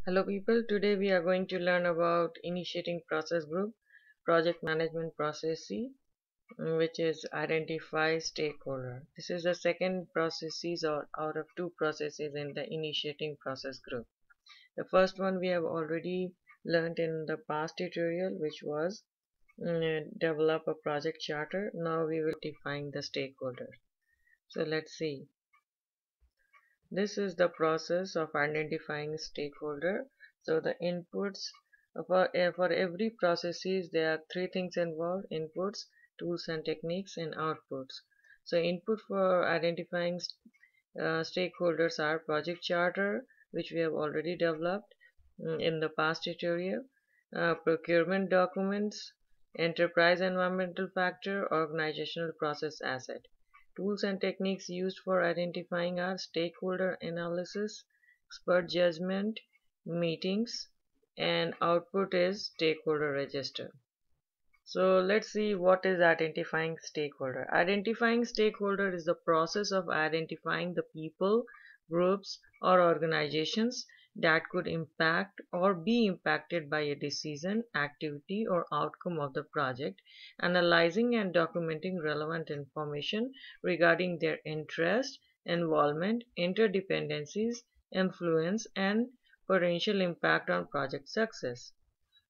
Hello people, today we are going to learn about initiating process group, project management processes, which is identify stakeholder. This is the second processes or out of two processes in the initiating process group. The first one we have already learned in the past tutorial, which was develop a project charter. Now we will define the stakeholder. So let's see. This is the process of identifying stakeholder. So the inputs for every processes there are three things involved: inputs, tools and techniques, and outputs. So input for identifying stakeholders are project charter, which we have already developed in the past tutorial, procurement documents, enterprise environmental factor, organizational process asset. Tools and techniques used for identifying are stakeholder analysis, expert judgment, meetings, and output is stakeholder register. So let's see what is identifying stakeholder. Identifying stakeholder is the process of identifying the people, groups, or organizations that could impact or be impacted by a decision, activity, or outcome of the project, analyzing and documenting relevant information regarding their interest, involvement, interdependencies, influence, and potential impact on project success.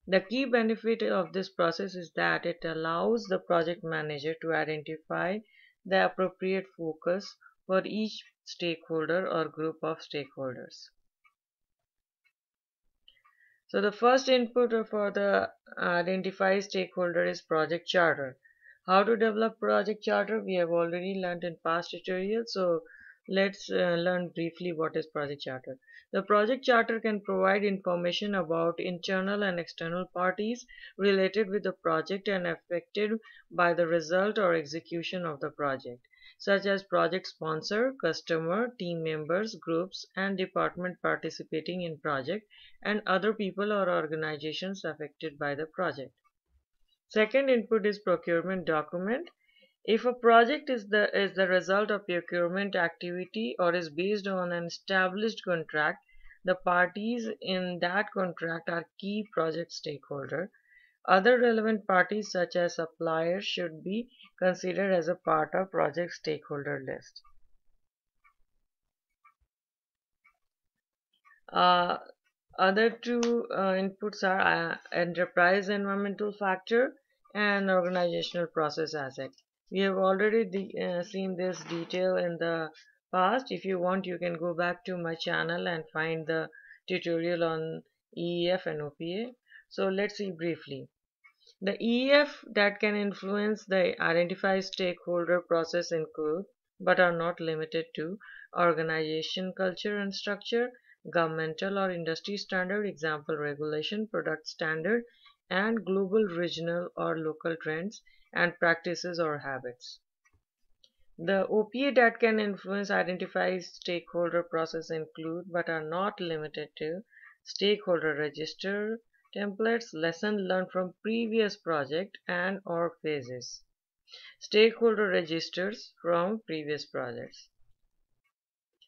The key benefit of this process is that it allows the project manager to identify the appropriate focus for each stakeholder or group of stakeholders. So the first input for the identify stakeholder is project charter. How to develop project charter we have already learned in past tutorials. So let's learn briefly what is project charter. The project charter can provide information about internal and external parties related with the project and affected by the result or execution of the project, such as project sponsor, customer, team members, groups, and department participating in project, and other people or organizations affected by the project. Second input is procurement document. If a project is the result of procurement activity or is based on an established contract, the parties in that contract are key project stakeholder. Other relevant parties such as suppliers should be considered as a part of project stakeholder list. Uh, Other two inputs are enterprise environmental factor and organizational process asset. We have already seen this detail in the past. If you want, you can go back to my channel and find the tutorial on EEF and OPA. So let's see briefly. The EEF that can influence the identify stakeholder process include, but are not limited to, organization culture and structure, governmental or industry standard, example regulation, product standard, and global, regional, or local trends and practices or habits. The OPA that can influence identify stakeholder process include, but are not limited to, stakeholder register templates, lesson learned from previous project and or phases, stakeholder registers from previous projects.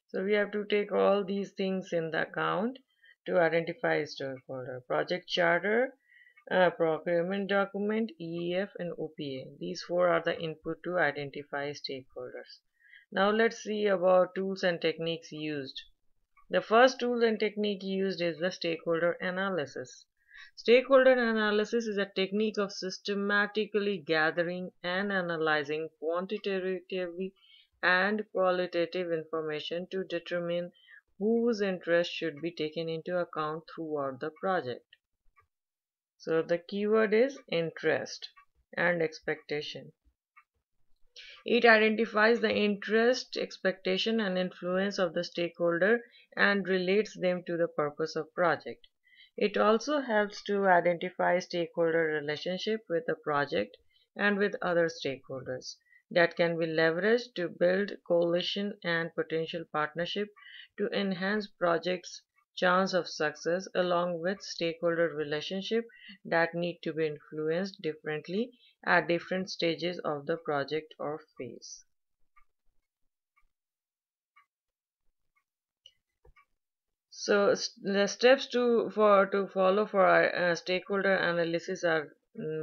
So we have to take all these things in the account to identify stakeholder. Project charter, procurement document, EEF, and OPA. These four are the input to identify stakeholders. Now let's see about tools and techniques used. The first tool and technique used is the stakeholder analysis. Stakeholder analysis is a technique of systematically gathering and analyzing quantitatively and qualitative information to determine whose interest should be taken into account throughout the project. So the keyword is interest and expectation. It identifies the interest, expectation, and influence of the stakeholder and relates them to the purpose of project. It also helps to identify stakeholder relationship with the project and with other stakeholders that can be leveraged to build coalition and potential partnership to enhance project's chance of success, along with stakeholder relationship that need to be influenced differently at different stages of the project or phase. So the steps to follow for our stakeholder analysis are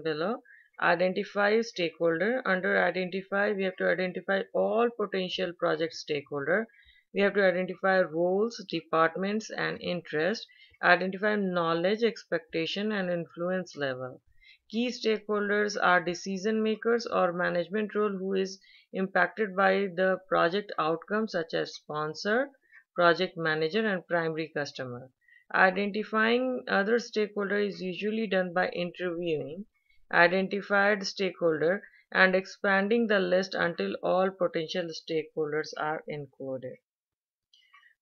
below. Identify stakeholder. Under identify, we have to identify all potential project stakeholder. We have to identify roles, departments, and interest. Identify knowledge, expectation, and influence level. Key stakeholders are decision makers or management role who is impacted by the project outcome, such as sponsor, project manager, and primary customer. Identifying other stakeholder is usually done by interviewing identified stakeholder and expanding the list until all potential stakeholders are included.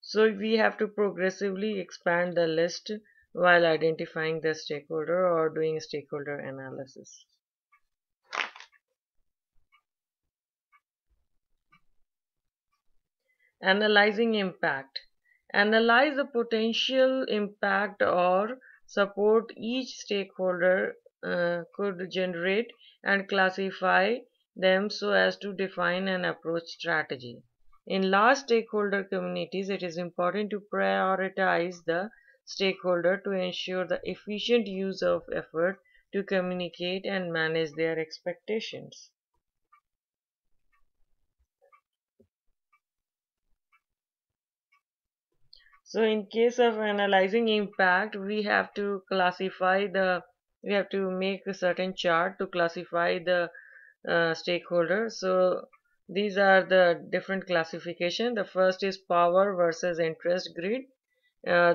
So we have to progressively expand the list while identifying the stakeholder or doing stakeholder analysis. Analyzing impact. Analyze the potential impact or support each stakeholder could generate and classify them so as to define an approach strategy. In large stakeholder communities, it is important to prioritize the stakeholder to ensure the efficient use of effort to communicate and manage their expectations. So in case of analyzing impact, we have to make a certain chart to classify the stakeholder. So these are the different classification. The first is power versus interest grid.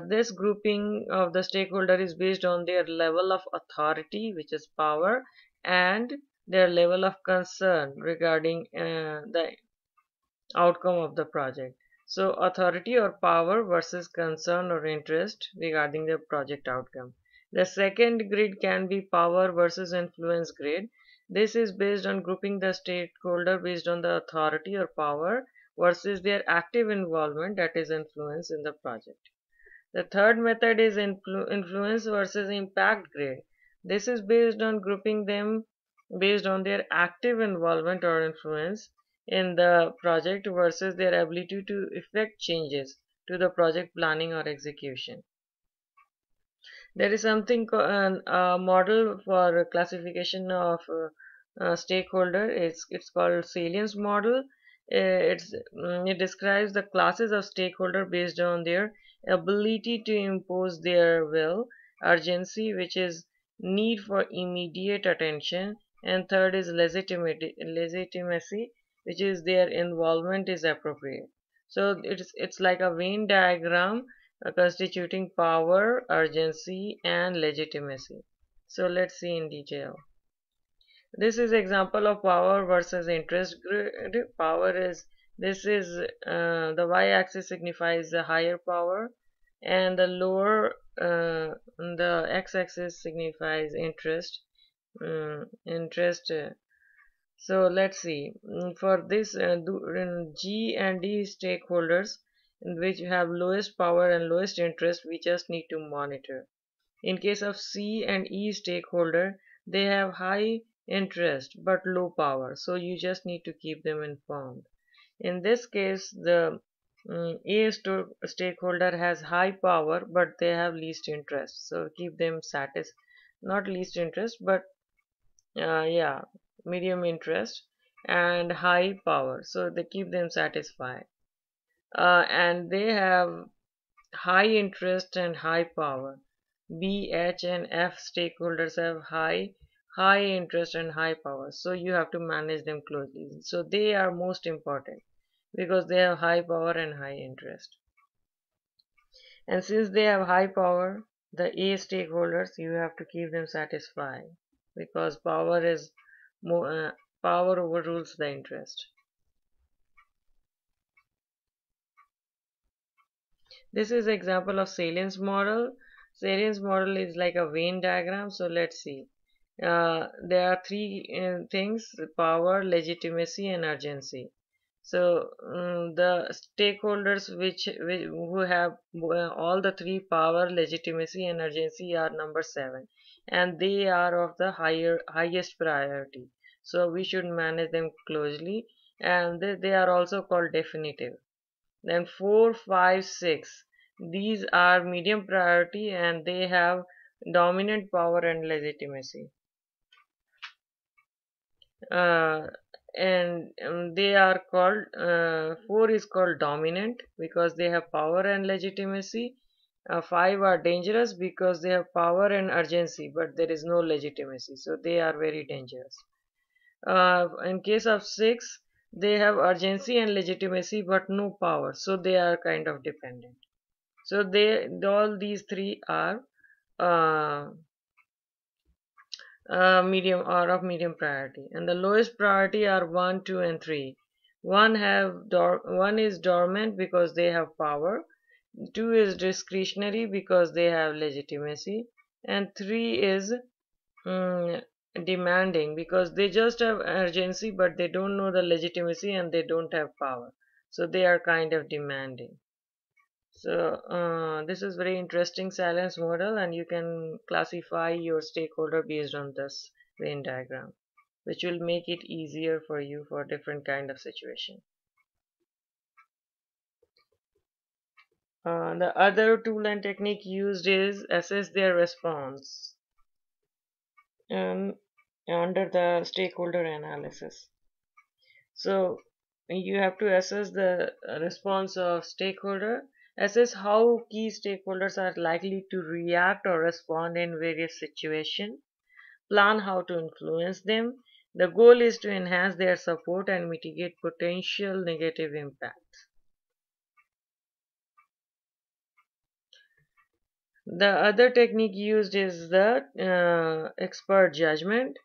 This grouping of the stakeholder is based on their level of authority, which is power, and their level of concern regarding the outcome of the project. So authority or power versus concern or interest regarding the project outcome. The second grid can be power versus influence grid. This is based on grouping the stakeholder based on the authority or power versus their active involvement, that is influence in the project. The third method is influence versus impact grid. This is based on grouping them based on their active involvement or influence in the project versus their ability to effect changes to the project planning or execution. There is something a model for classification of stakeholder. It's called Salience Model. It describes the classes of stakeholder based on their ability to impose their will, urgency, which is need for immediate attention, and third is legitimacy, which is their involvement is appropriate. So it's like a Venn diagram constituting power, urgency, and legitimacy. So let's see in detail. This is example of power versus interest grid. Power is the y-axis signifies the higher power, and the x-axis signifies interest. Interest. So let's see. For this, G and D stakeholders, in which you have lowest power and lowest interest, we just need to monitor. In case of C and E stakeholder, they have high interest but low power, so you just need to keep them informed. In this case, the stakeholder has high power but they have least interest, so keep them satisfied. Not least interest, but yeah, medium interest and high power, so they keep them satisfied. And they have high interest and high power. B, H, and F stakeholders have high interest and high power, so you have to manage them closely. So they are most important because they have high power and high interest. And since they have high power, the A stakeholders, you have to keep them satisfied because power overrules the interest. This is example of Salience model. Salience model is like a Venn diagram. So let's see. There are three things: power, legitimacy, and urgency. So the stakeholders who have all the three, power, legitimacy, and urgency, are number 7, and they are of the highest priority. So we should manage them closely, and they are also called definitive. Then 4, 5, 6. These are medium priority and they have dominant power and legitimacy. Uh, and they are called, four is called dominant because they have power and legitimacy. Five are dangerous because they have power and urgency, but there is no legitimacy, so they are very dangerous. In case of six, they have urgency and legitimacy but no power, so they are kind of dependent. So they all these three are uh, medium or of medium priority, and the lowest priority are 1, 2, and 3. One is dormant because they have power, 2 is discretionary because they have legitimacy, and 3 is mm, demanding because they just have urgency but they don't know the legitimacy and they don't have power, so they are kind of demanding. So this is very interesting Salience model, and you can classify your stakeholder based on this Venn diagram, which will make it easier for you for different kind of situation. The other tool and technique used is assess their response um, under the stakeholder analysis. So you have to assess the response of stakeholder, assess how key stakeholders are likely to react or respond in various situations, plan how to influence them. The goal is to enhance their support and mitigate potential negative impacts. The other technique used is the expert judgment.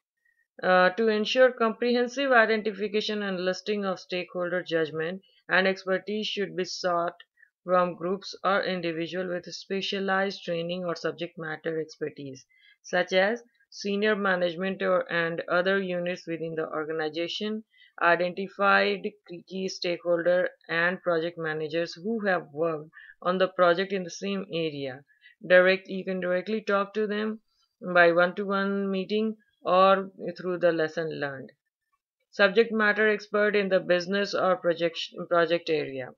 To ensure comprehensive identification and listing of stakeholder judgment and expertise should be sought from groups or individuals with specialized training or subject matter expertise, such as senior management and other units within the organization, identified key stakeholder and project managers who have worked on the project in the same area. You can directly talk to them by one-to-one meeting or through the lesson learned. Subject matter expert in the business or project area.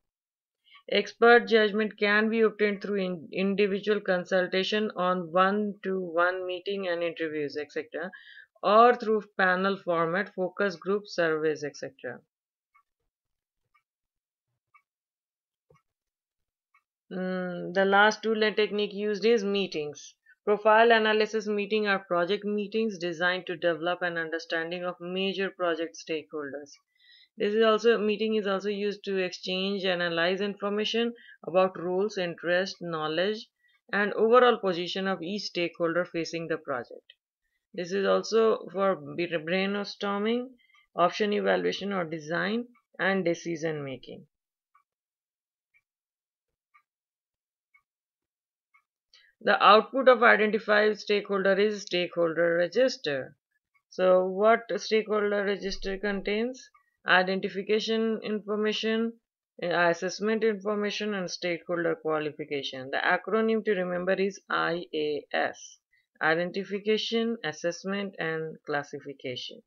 Expert judgment can be obtained through individual consultation on one-to-one meeting and interviews, etc., or through panel format, focus group surveys, etc. The last tool and technique used is meetings. Profile analysis meeting are project meetings designed to develop an understanding of major project stakeholders. This is also meeting is also used to exchange and analyze information about roles, interest, knowledge, and overall position of each stakeholder facing the project. This is also for brainstorming, option evaluation or design, and decision making. The output of identified stakeholder is stakeholder register. So what stakeholder register contains? Identification information, assessment information, and stakeholder qualification. The acronym to remember is IAS: identification, assessment, and classification.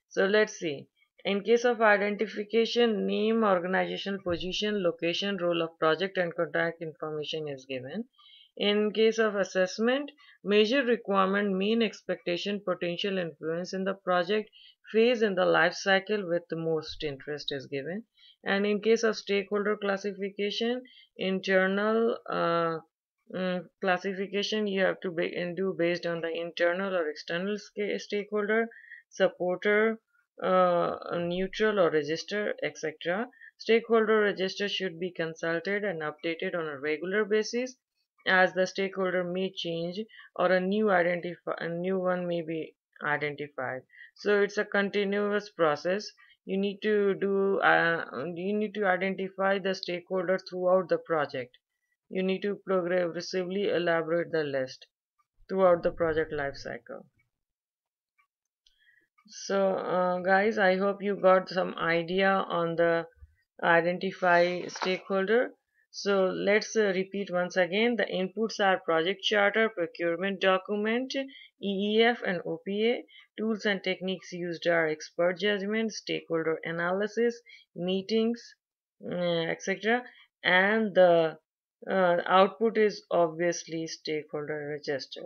So let's see. In case of identification, name, organizational position, location, role of project, and contact information is given. In case of assessment, major requirement, main expectation, potential influence in the project, phase in the life cycle with the most interest is given. And in case of stakeholder classification, internal classification you have to do based on the internal or external stakeholder, supporter, neutral or register, etc. Stakeholder register should be consulted and updated on a regular basis as the stakeholder may change or a new one may be identified. So it's a continuous process. You need to identify the stakeholder throughout the project. You need to progressively elaborate the list throughout the project life cycle. So, guys, I hope you got some idea on the identify stakeholder. So, let's repeat once again. The inputs are project charter, procurement document, EEF, and OPA. Tools and techniques used are expert judgment, stakeholder analysis, meetings, etc. And the Output is obviously stakeholder register.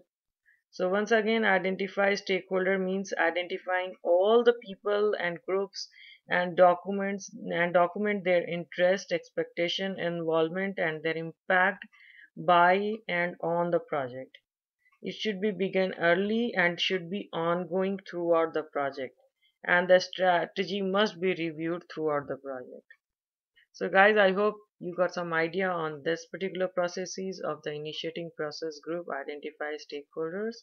So once again, identify stakeholder means identifying all the people and groups and documents and document their interest, expectation, involvement, and their impact by and on the project. It should be begun early and should be ongoing throughout the project. And the strategy must be reviewed throughout the project. So guys, I hope you got some idea on this particular processes of the initiating process group, identify stakeholders.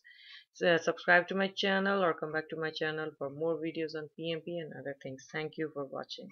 So subscribe to my channel or come back to my channel for more videos on PMP and other things. Thank you for watching.